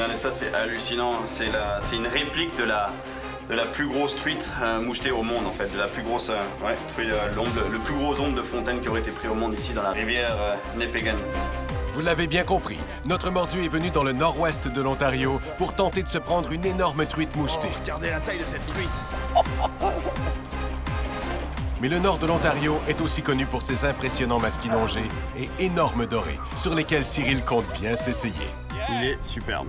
Regardez ça, c'est hallucinant. C'est une réplique de la plus grosse truite mouchetée au monde en fait, de la plus grosse truite, le plus gros ombre de fontaine qui aurait été pris au monde ici dans la rivière Nepegan. Vous l'avez bien compris, notre mordu est venu dans le nord-ouest de l'Ontario pour tenter de se prendre une énorme truite mouchetée. Oh, regardez la taille de cette truite! Mais le nord de l'Ontario est aussi connu pour ses impressionnants masquinongés et énormes dorés, sur lesquels Cyril compte bien s'essayer. Il est superbe.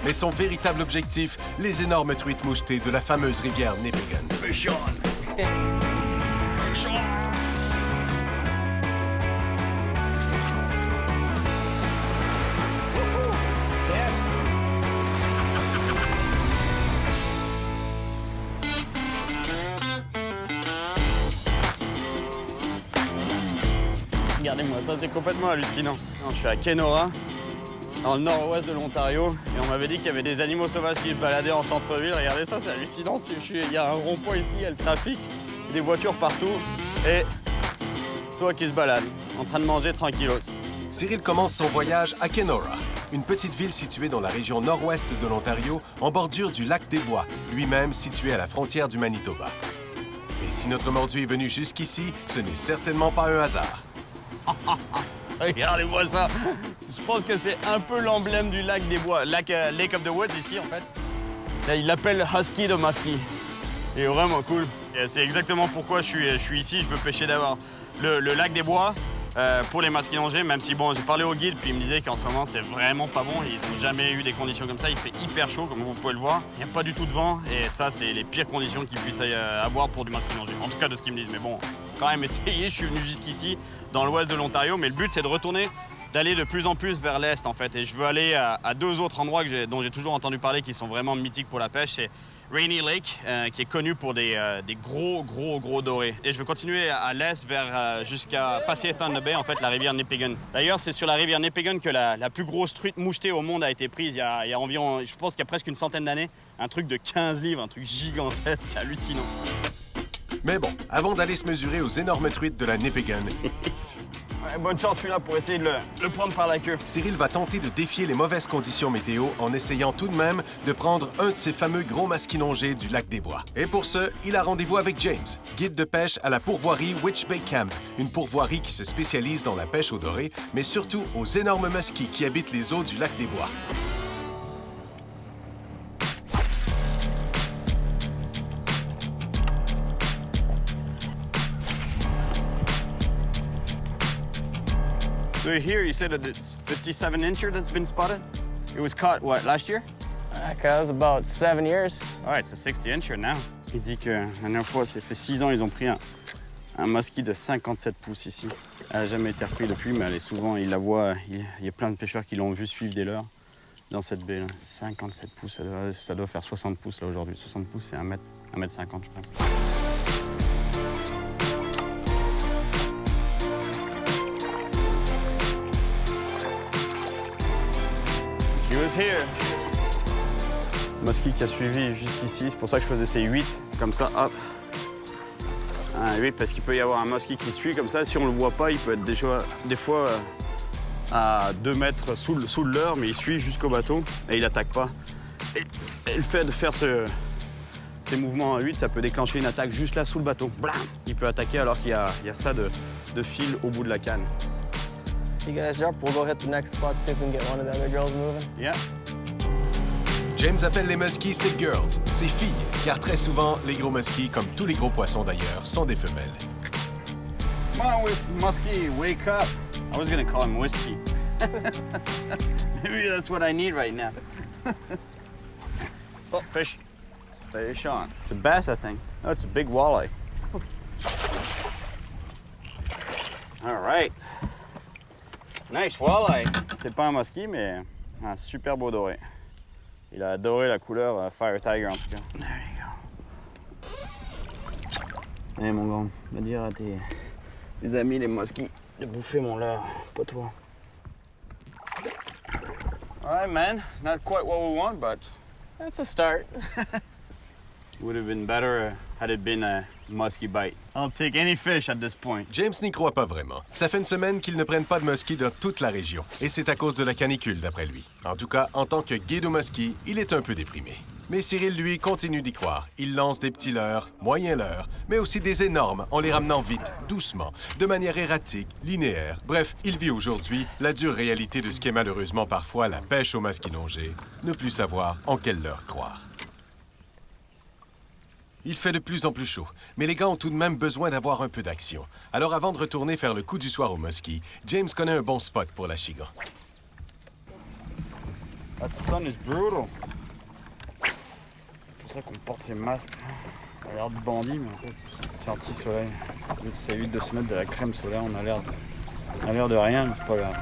Mais son véritable objectif, les énormes truites mouchetées de la fameuse rivière Nepegan. Regardez-moi, ça c'est complètement hallucinant. Non, je suis à Kenora, dans le nord-ouest de l'Ontario, et on m'avait dit qu'il y avait des animaux sauvages qui se baladaient en centre-ville. Regardez ça, c'est hallucinant. Il y a un rond-point ici, il y a le trafic, des voitures partout, et toi qui se balades, en train de manger tranquillos. Cyril commence son voyage à Kenora, une petite ville située dans la région nord-ouest de l'Ontario, en bordure du lac des Bois, lui-même situé à la frontière du Manitoba. Et si notre mordu est venu jusqu'ici, ce n'est certainement pas un hasard. Regardez-moi ça! Je pense que c'est un peu l'emblème du lac des Bois, Lake of the Woods ici en fait. Là, il l'appelle Husky de Muskie. Il est vraiment cool. C'est exactement pourquoi je suis ici. Je veux pêcher d'avoir le lac des Bois pour les masquinongés, même si bon, j'ai parlé au guide puis il me disait qu'en ce moment c'est vraiment pas bon. Ils n'ont jamais eu des conditions comme ça. Il fait hyper chaud comme vous pouvez le voir. Il n'y a pas du tout de vent et ça c'est les pires conditions qu'il puisse avoir pour du masquinongé. En tout cas de ce qu'ils me disent. Mais bon, quand même essayer. Je suis venu jusqu'ici dans l'ouest de l'Ontario, mais le but c'est de retourner, d'aller de plus en plus vers l'est en fait. Et je veux aller à deux autres endroits dont j'ai toujours entendu parler qui sont vraiment mythiques pour la pêche. C'est Rainy Lake, qui est connu pour des gros dorés. Et je veux continuer à l'est vers jusqu'à passer Thunder Bay, en fait, la rivière Nepegan. D'ailleurs, c'est sur la rivière Nepegan que la plus grosse truite mouchetée au monde a été prise il y a environ, je pense qu'il y a presque une centaine d'années. Un truc de 15 livres, un truc gigantesque, hallucinant. Mais bon, avant d'aller se mesurer aux énormes truites de la Nepegan, ouais, bonne chance celui-là pour essayer de le prendre par la queue. Cyril va tenter de défier les mauvaises conditions météo en essayant tout de même de prendre un de ces fameux gros masquinongés du lac des Bois. Et pour ce, il a rendez-vous avec James, guide de pêche à la pourvoirie Witch Bay Camp, une pourvoirie qui se spécialise dans la pêche aux dorés, mais surtout aux énormes muskies qui habitent les eaux du lac des Bois. So here you said that it's 57 incher that's been spotted? It was caught, what, last year? That was about 7 years. All right, it's a 60 incher now. Il dit que la dernière fois, ça fait 6 ans, ils ont pris un muskie de 57 pouces ici. Elle n'a jamais été reprise depuis, mais elle est souvent, il la voit, il y a plein de pêcheurs qui l'ont vu suivre des leurres dans cette baie là. 57 pouces, ça doit faire 60 pouces là aujourd'hui. 60 pouces, c'est 1m50, je pense. He was here. Muskie qui a suivi jusqu'ici, c'est pour ça que je faisais ces 8, comme ça, hop. Un 8 parce qu'il peut y avoir un muskie qui suit comme ça, si on le voit pas, il peut être des fois à 2 mètres sous le leurre, mais il suit jusqu'au bateau et il attaque pas. Et le fait de faire ces mouvements à 8, ça peut déclencher une attaque juste là sous le bateau. Blam! Il peut attaquer alors qu'il y a ça de fil au bout de la canne. You guys drop, we'll go hit the next spot, see if we can get one of the other girls moving. Yeah. James appelle les muskies ses girls, ses filles, car très souvent, les gros muskies, comme tous les gros poissons d'ailleurs, sont des femelles. Come on, muskie, wake up. I was gonna call him whiskey. Maybe that's what I need right now. Oh, fish. Fish on. It's a bass, I think. Oh, it's a big walleye. All right. Nice walleye. C'est pas un muskie, mais un super beau doré. Il a adoré la couleur Fire Tiger, en tout cas. There you go. Allez, mon grand, va dire à tes amis, les muskies, de bouffer mon leurre, pas toi. All right, man. Not quite what we want, but That's a start. would have been better had it been musky bite. I'll take any fish at this point. James n'y croit pas vraiment. Ça fait une semaine qu'ils ne prennent pas de muskie dans toute la région. Et c'est à cause de la canicule, d'après lui. En tout cas, en tant que guide au muskie, il est un peu déprimé. Mais Cyril, lui, continue d'y croire. Il lance des petits leurres, moyens leurres, mais aussi des énormes en les ramenant vite, doucement, de manière erratique, linéaire. Bref, il vit aujourd'hui la dure réalité de ce qu'est malheureusement parfois la pêche au masquinongé, ne plus savoir en quelle leurre croire. Il fait de plus en plus chaud, mais les gars ont tout de même besoin d'avoir un peu d'action. Alors avant de retourner faire le coup du soir au muskie, James connaît un bon spot pour la chigan. That sun is brutal. C'est pour ça qu'on porte ces masques. On a l'air de bandit, mais en fait, c'est anti-soleil. Ça évite de se mettre de la crème solaire, on a l'air de rien, mais c'est pas grave.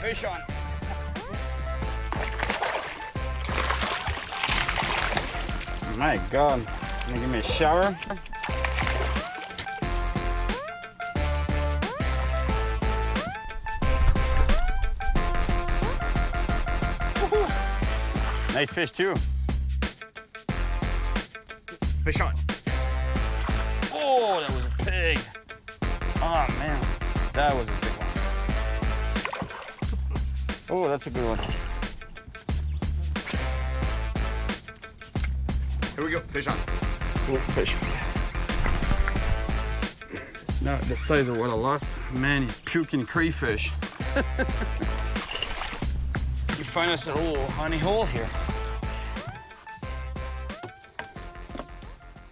Fish on! My God, gonna give me a shower? Nice fish too. Fish on. Oh, that was a pig. Oh man, that was a big one. Oh, that's a good one. Here we go, fish on. Oh, fish. Not the size of what I lost. Man, he's puking crayfish. You find us a little honey hole here.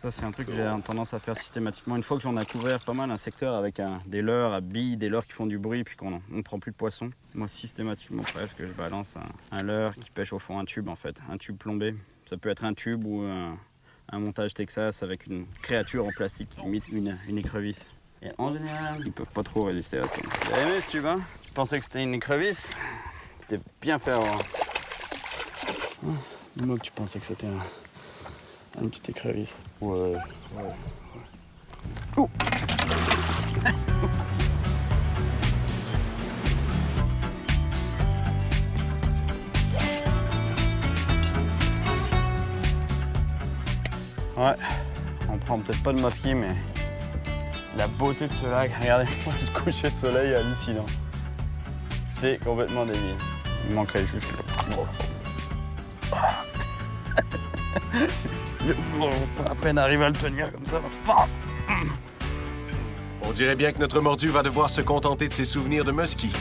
Ça, c'est un truc que j'ai tendance à faire systématiquement. Une fois que j'en ai couvert pas mal un secteur avec des leurres à billes, des leurres qui font du bruit, puis qu'on ne prend plus de poissons, moi, systématiquement presque, je balance un leurre qui pêche au fond un tube, en fait. Un tube plombé. Ça peut être un tube ou un montage Texas avec une créature en plastique qui imite une écrevisse. Et en général, ils peuvent pas trop résister à ça. T'as aimé ce tube, hein? Tu pensais que c'était une écrevisse? C'était bien fait avoir. Dis-moi que tu pensais que c'était une petite écrevisse. Ouais. Oh. Ouais, on prend peut-être pas de muskie, mais la beauté de ce lac, regardez, le coucher de soleil est hallucinant. C'est complètement débile. Il manquerait juste à peine arriver à le tenir comme ça. On dirait bien que notre mordu va devoir se contenter de ses souvenirs de muskie,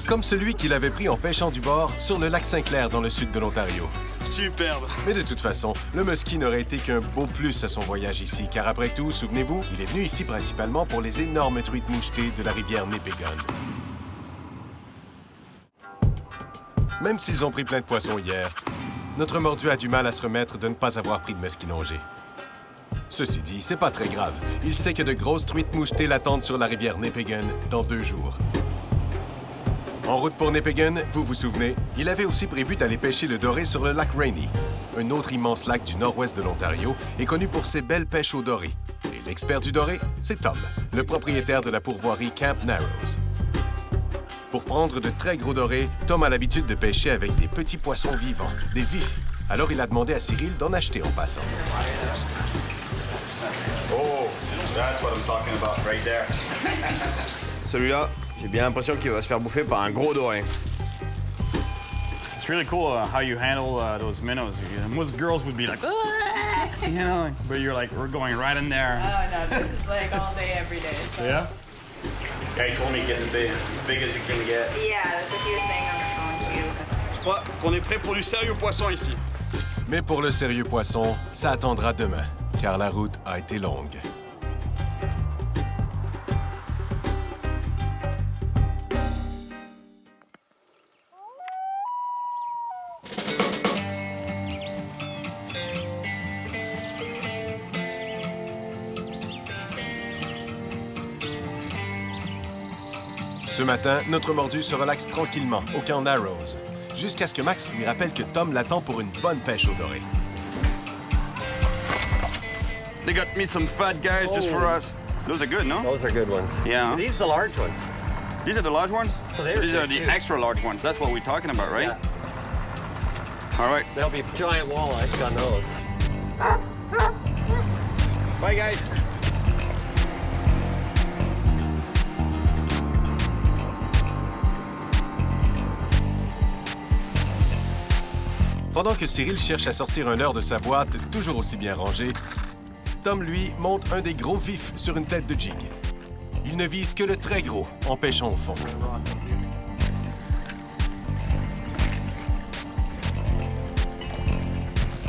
comme celui qu'il avait pris en pêchant du bord sur le lac Saint-Clair dans le sud de l'Ontario. Superbe! Mais de toute façon, le muskie n'aurait été qu'un beau plus à son voyage ici, car après tout, souvenez-vous, il est venu ici principalement pour les énormes truites mouchetées de la rivière Nipigon. Même s'ils ont pris plein de poissons hier, notre mordu a du mal à se remettre de ne pas avoir pris de mesquinongé. Ceci dit, c'est pas très grave. Il sait que de grosses truites mouchetées l'attendent sur la rivière Nipigon dans 2 jours. En route pour Nipigon, vous vous souvenez, il avait aussi prévu d'aller pêcher le doré sur le lac Rainy, un autre immense lac du nord-ouest de l'Ontario et connu pour ses belles pêches au doré. Et l'expert du doré, c'est Tom, le propriétaire de la pourvoirie Camp Narrows. Pour prendre de très gros dorés, Tom a l'habitude de pêcher avec des petits poissons vivants, des vifs. Alors il a demandé à Cyril d'en acheter en passant. Oh, that's what I'm talking about right there. Celui-là, j'ai bien l'impression qu'il va se faire bouffer par un gros doré. It's really cool how you handle those minnows. Most girls would be like, you know, but you're like, we're going right in there. Oh no, this is like all day, every day. So. Yeah? Yeah, he told me get as big as you can get. Yeah, that's what he was saying on the phone too. Je crois qu'on est prêt pour du sérieux poisson ici. Mais pour le sérieux poisson, ça attendra demain, car la route a été longue. Ce matin, notre mordu se relaxe tranquillement au camp Narrows, jusqu'à ce que Max lui rappelle que Tom l'attend pour une bonne pêche au doré. They got me some fat guys just for us. Those are good, no? Those are good ones. Yeah. These are the large ones. These are the large ones? So they were These are good, the too. extra large ones. That's what we're talking about, right? Yeah. All right. There'll be giant walleyes on those. Bye, guys. Pendant que Cyril cherche à sortir un leurre de sa boîte, toujours aussi bien rangée, Tom, lui, monte un des gros vifs sur une tête de jig. Il ne vise que le très gros, en pêchant au fond.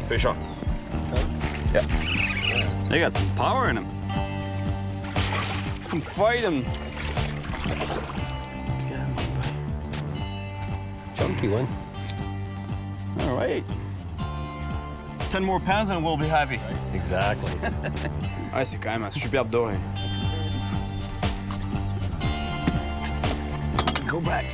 Fish on. Yeah. They got some power in them. Some fight in them. Chunky one. All right. 10 more pounds and we'll be happy. Exactly. Ouais, c'est quand même un superbe doré. Go back.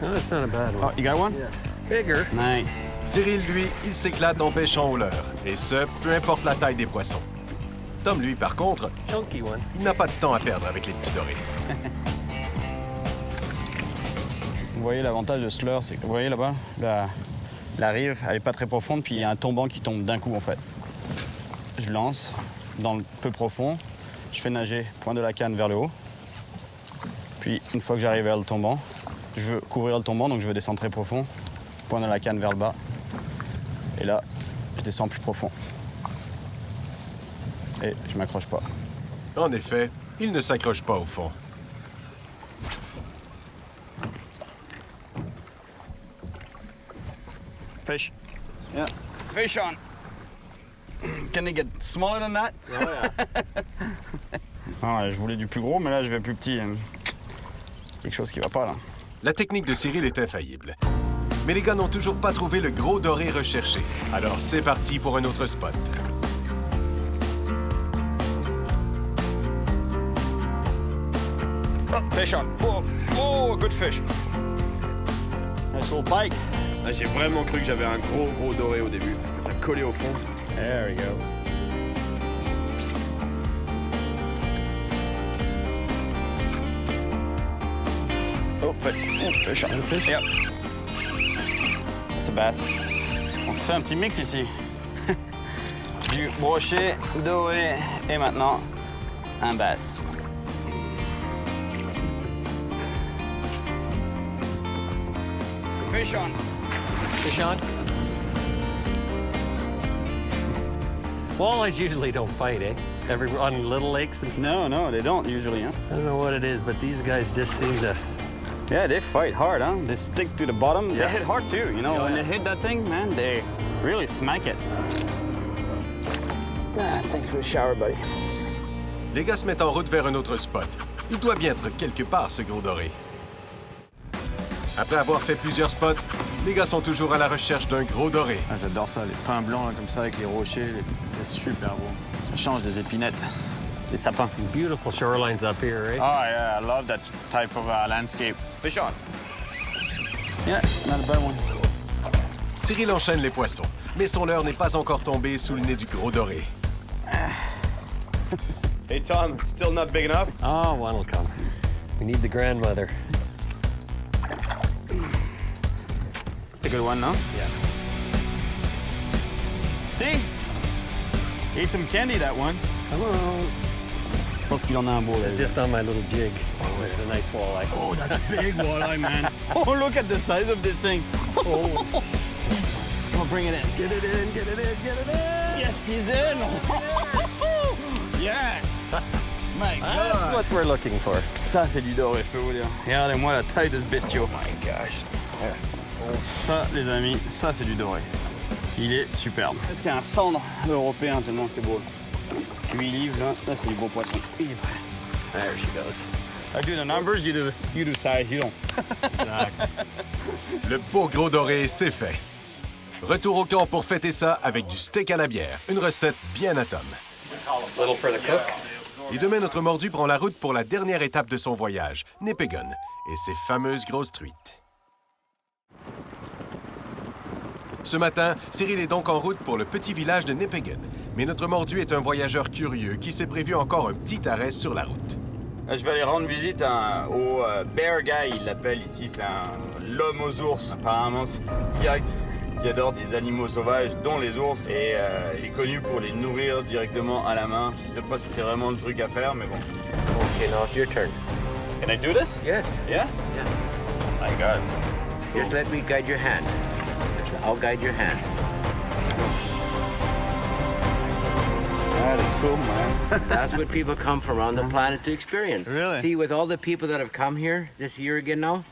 No, that's not a bad one. Oh, you got one? Yeah. Bigger. Nice. Cyril, lui, il s'éclate en pêchant au leurre, et ce, peu importe la taille des poissons. Tom, lui, par contre, Chunky one. il n'a pas de temps à perdre avec les petits dorés. Vous voyez l'avantage de ce leurre, c'est que vous voyez là-bas, la rive, elle est pas très profonde, puis il y a un tombant qui tombe d'un coup en fait. Je lance dans le peu profond, je fais nager point de la canne vers le haut. Puis une fois que j'arrive vers le tombant, je veux couvrir le tombant, donc je veux descendre très profond, point de la canne vers le bas. Et là, je descends plus profond. Et je m'accroche pas. En effet, il ne s'accroche pas au fond. Fish. Yeah. Fish on. Can they get smaller than that? Ah ouais, je voulais du plus gros, mais là je vais plus petit. Quelque chose qui va pas là. La technique de Cyril est infaillible. Mais les gars n'ont toujours pas trouvé le gros doré recherché. Alors c'est parti pour un autre spot. Oh, fish on. Oh, oh, good fish. Nice little pike. Là, j'ai vraiment cru que j'avais un gros doré au début parce que ça collait au fond. There he goes. Oh, fish on. Fish. Yep. C'est bass. On fait un petit mix ici. Du brochet, doré et maintenant un bass. Fish on. Fish on. Walleyes usually don't fight, eh? On little lakes and stuff. No, they don't usually, huh? I don't know what it is, but these guys just seem to. Yeah, they fight hard, huh? They stick to the bottom. Yeah. They hit hard too, you know? Oh, when yeah. they hit that thing, man, they really smack it. Ah, thanks for the shower, buddy. Les gars se mettent en route vers un autre spot. Il doit bien être quelque part, ce gros doré. Après avoir fait plusieurs spots, les gars sont toujours à la recherche d'un gros doré. Ah, j'adore ça, les pins blancs là, comme ça avec les rochers, c'est super beau. Ça change des épinettes, des sapins. Beautiful shorelines up here, right? Oh yeah, I love that type of landscape. Fish on. Yeah, not a bad one. Cyril enchaîne les poissons, mais son leurre n'est pas encore tombé sous le nez du gros doré. Hey Tom, still not big enough? Oh, one will come. We need the grandmother. It's a good one, no? Yeah. See? Ate some candy, that one. Come on. Je pense qu'il en a un beau, là. Just on my little jig. Oh, there's a nice walleye. Oh, that's a big walleye, man. Oh, look at the size of this thing. Oh. Oh, bring it in. Get it in, get it in, get it in! Yes, he's in. Yes. My God. That's what we're looking for. Ça, c'est du doré, je peux vous dire. Regardez-moi la taille de ce bestiau. Oh my gosh. Ça, les amis, ça, c'est du doré. Il est superbe. Est-ce qu'il y a un cendre européen tellement c'est beau. 8 livres, là, c'est du beau poisson. Il est prêt. There she goes. I do the numbers, you do size, you don't. Le beau gros doré, c'est fait. Retour au camp pour fêter ça avec du steak à la bière, une recette bien à Tom. Little for the cook. Et demain, notre mordu prend la route pour la dernière étape de son voyage, Nipigon, et ses fameuses grosses truites. Ce matin, Cyril est donc en route pour le petit village de Nipigon, Mais notre mordu est un voyageur curieux qui s'est prévu encore un petit arrêt sur la route. Là, je vais aller rendre visite au Bear Guy, il l'appelle ici, c'est l'homme aux ours. Apparemment, c'est un gars qui adore les animaux sauvages, dont les ours, et il est connu pour les nourrir directement à la main. Je sais pas si c'est vraiment le truc à faire, mais bon. Okay, now it's your turn. Can I do this? Yes. Yeah? Yeah. My God. Just let me guide your hand. I'll guide your hand. That is cool, man. That's what people come from around the planet to experience. Really? See, with all the people that have come here this year again now,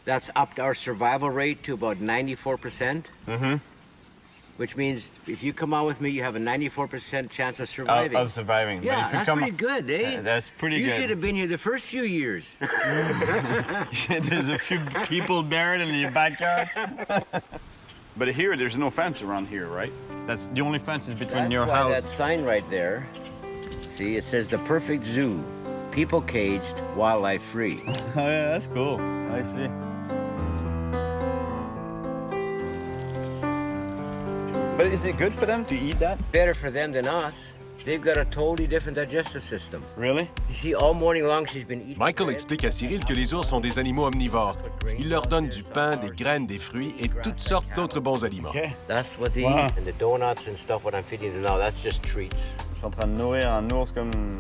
that's upped our survival rate to about 94%. Mm-hmm. Which means if you come out with me, you have a 94% chance of surviving. Of surviving. But Yeah, if you that's come, pretty good, eh? That's pretty You good. should have been here the first few years. There's a few people buried in your backyard. But here, there's no fence around here, right? That's the only fence is between That's your why house. that sign right there, see, it says the perfect zoo. People caged, wildlife free. Oh, yeah, that's cool. I see. But is it good for them to eat that? Better for them than us. They've got a totally different digestive system. Really? You see, all morning long she's been eating. Michael bread. explique à Cyril que les ours sont des animaux omnivores. Il leur donne du pain, des graines, des fruits et toutes sortes d'autres bons aliments. OK. That's what they Wow. eat. And the donuts and stuff, what I'm feeding them now, that's just treats. Je suis en train de nourrir un ours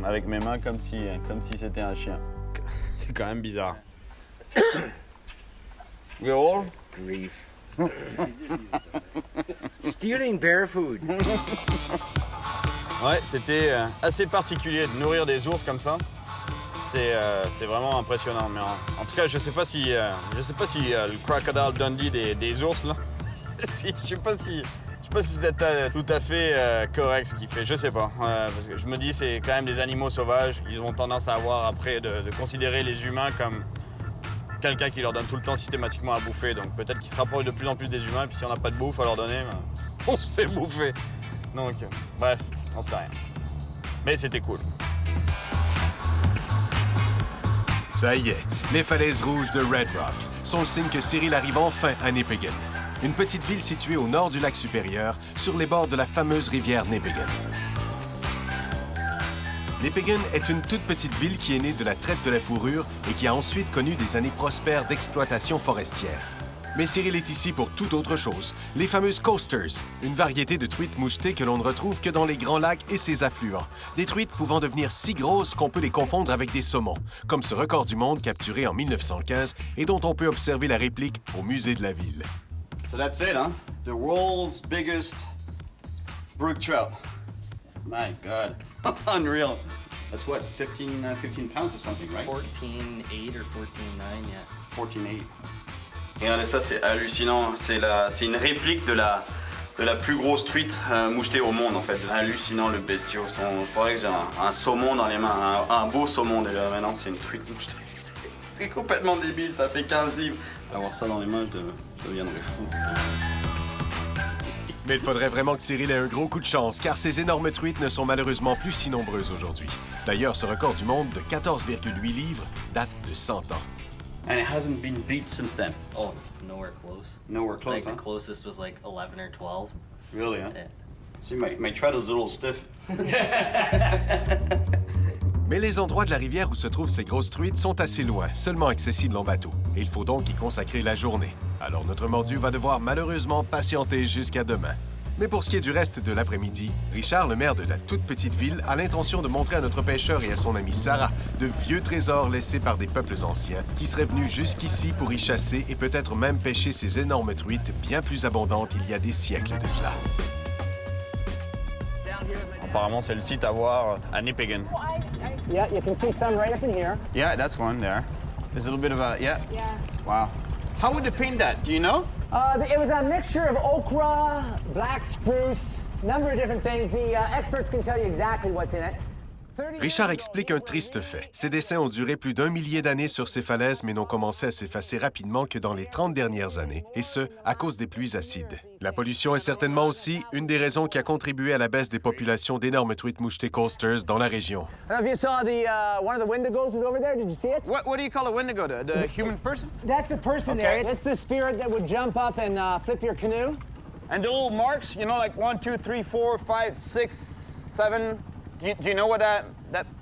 avec mes mains comme si c'était un chien. C'est quand même bizarre. You're all grief. Stealing bear food. Ouais, c'était assez particulier de nourrir des ours comme ça. C'est vraiment impressionnant. Mais en tout cas, je sais pas si le Crocodile Dundee des ours là. Je sais pas si c'est tout à fait correct ce qu'il fait. Je sais pas. Parce que je me dis c'est quand même des animaux sauvages. Ils ont tendance à avoir après de considérer les humains comme quelqu'un qui leur donne tout le temps systématiquement à bouffer. Donc peut-être qu'ils se rapprochent de plus en plus des humains. Puis si on n'a pas de bouffe à leur donner, ben, on se fait bouffer. Donc bref, on sait rien. Mais c'était cool. Ça y est, les falaises rouges de Red Rock sont le signe que Cyril arrive enfin à Nipeggan, une petite ville située au nord du lac supérieur, sur les bords de la fameuse rivière Nipeggan. Nipeggan est une toute petite ville qui est née de la traite de la fourrure et qui a ensuite connu des années prospères d'exploitation forestière. Mais Cyril est ici pour toute autre chose, les fameuses coasters, une variété de truites mouchetées que l'on ne retrouve que dans les grands lacs et ses affluents. Des truites pouvant devenir si grosses qu'on peut les confondre avec des saumons, comme ce record du monde capturé en 1915 et dont on peut observer la réplique au musée de la ville. So that's it, huh? The world's biggest brook trout. My God, unreal. That's what, 15 pounds or something, right? 14.8 or 14.9, yeah. 14.8. Regardez ça, c'est hallucinant. C'est une réplique de la plus grosse truite mouchetée au monde, en fait. Hallucinant, le bestiau. Je croyais que j'ai un saumon dans les mains, un beau saumon déjà. Maintenant, c'est une truite mouchetée. C'est complètement débile, ça fait 15 livres. Avoir ça dans les mains, je deviendrais fou. Mais il faudrait vraiment que Cyril ait un gros coup de chance, car ces énormes truites ne sont malheureusement plus si nombreuses aujourd'hui. D'ailleurs, ce record du monde de 14,8 livres date de 100 ans. And it hasn't been beat since then. Oh, nowhere close. Nowhere close, Like huh? the closest was like 11 or 12. Really, huh? Yeah. See, my trout is a little stiff. Mais les endroits de la rivière où se trouvent ces grosses truites sont assez loin, seulement accessibles en bateau. Et il faut donc y consacrer la journée. Alors notre mordu va devoir malheureusement patienter jusqu'à demain. Mais pour ce qui est du reste de l'après-midi, Richard, le maire de la toute petite ville, a l'intention de montrer à notre pêcheur et à son amie Sarah de vieux trésors laissés par des peuples anciens qui seraient venus jusqu'ici pour y chasser et peut-être même pêcher ces énormes truites bien plus abondantes il y a des siècles de cela. Apparemment, c'est le site à voir à Nipeggan. Yeah, you can see some right up in here. Yeah, that's one there. There's a little bit of a, yeah. Wow. How would they paint that? Do you know? It was a mixture of okra, black spruce, number of different things. The experts can tell you exactly what's in it. Richard explique un triste fait. Ces dessins ont duré plus d'1 millier d'années sur ces falaises, mais n'ont commencé à s'effacer rapidement que dans les 30 dernières années, et ce, à cause des pluies acides. La pollution est certainement aussi une des raisons qui a contribué à la baisse des populations d'énormes truites mouchetées coasters dans la région. I don't know if you saw one of the Wendigos is over there. Did you see it? What do you call a Wendigo? The human person? That's the person there. It's the spirit that would jump up and flip your canoe. And the little marks, you know, like 1, 2, 3, 4, 5, 6, 7. Do you know what that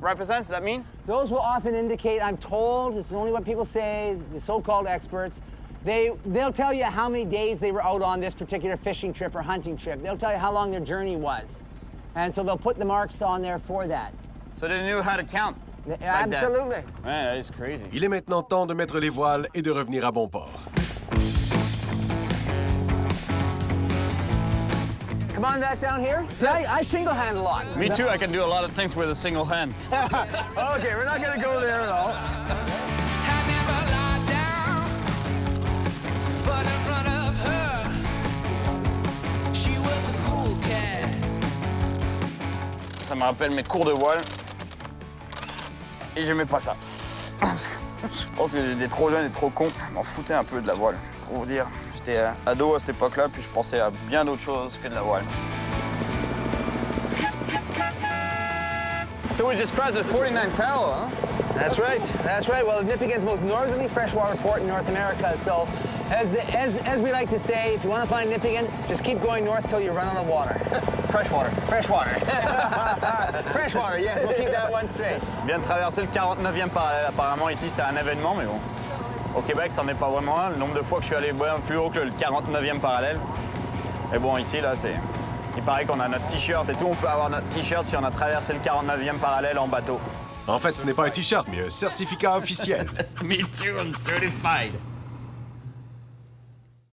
represents, that means? Those will often indicate, I'm told, this is only what people say, the so-called experts, they'll tell you how many days they were out on this particular fishing trip or hunting trip. They'll tell you how long their journey was. And so they'll put the marks on there for that. So they knew how to count. Absolutely. Man, that is crazy. Il est maintenant temps de mettre les voiles et de revenir à bon port. Come on back down here. See, I single hand a lot. Me too, I can do a lot of things with a single hand. Okay, we're not gonna go there at all. Ça me rappelle mes cours de voile. Et j'aimais pas ça. Je pense que j'étais trop jeune et trop con. Je m'en foutais un peu de la voile, pour vous dire. J'étais ado à cette époque-là, puis je pensais à bien d'autres choses que de la voile. So we just crossed the 49th parallel, huh? That's right. That's right. Well, Nipigon's most northerly freshwater port in North America. So, as we like to say, if you want to find Nipigon, just keep going north till you run out of water. Freshwater. Freshwater. Freshwater. Yes, we'll keep that one straight. Je viens de traverser le 49e parallèle. Apparemment, ici, c'est un événement, mais bon. Au Québec, ça n'en est pas vraiment un. Le nombre de fois que je suis allé bien plus haut que le 49e parallèle. Mais bon, ici, là, c'est... Il paraît qu'on a notre t-shirt et tout. On peut avoir notre t-shirt si on a traversé le 49e parallèle en bateau. En fait, ce n'est pas un t-shirt, mais un certificat officiel. Me too, I'm certified.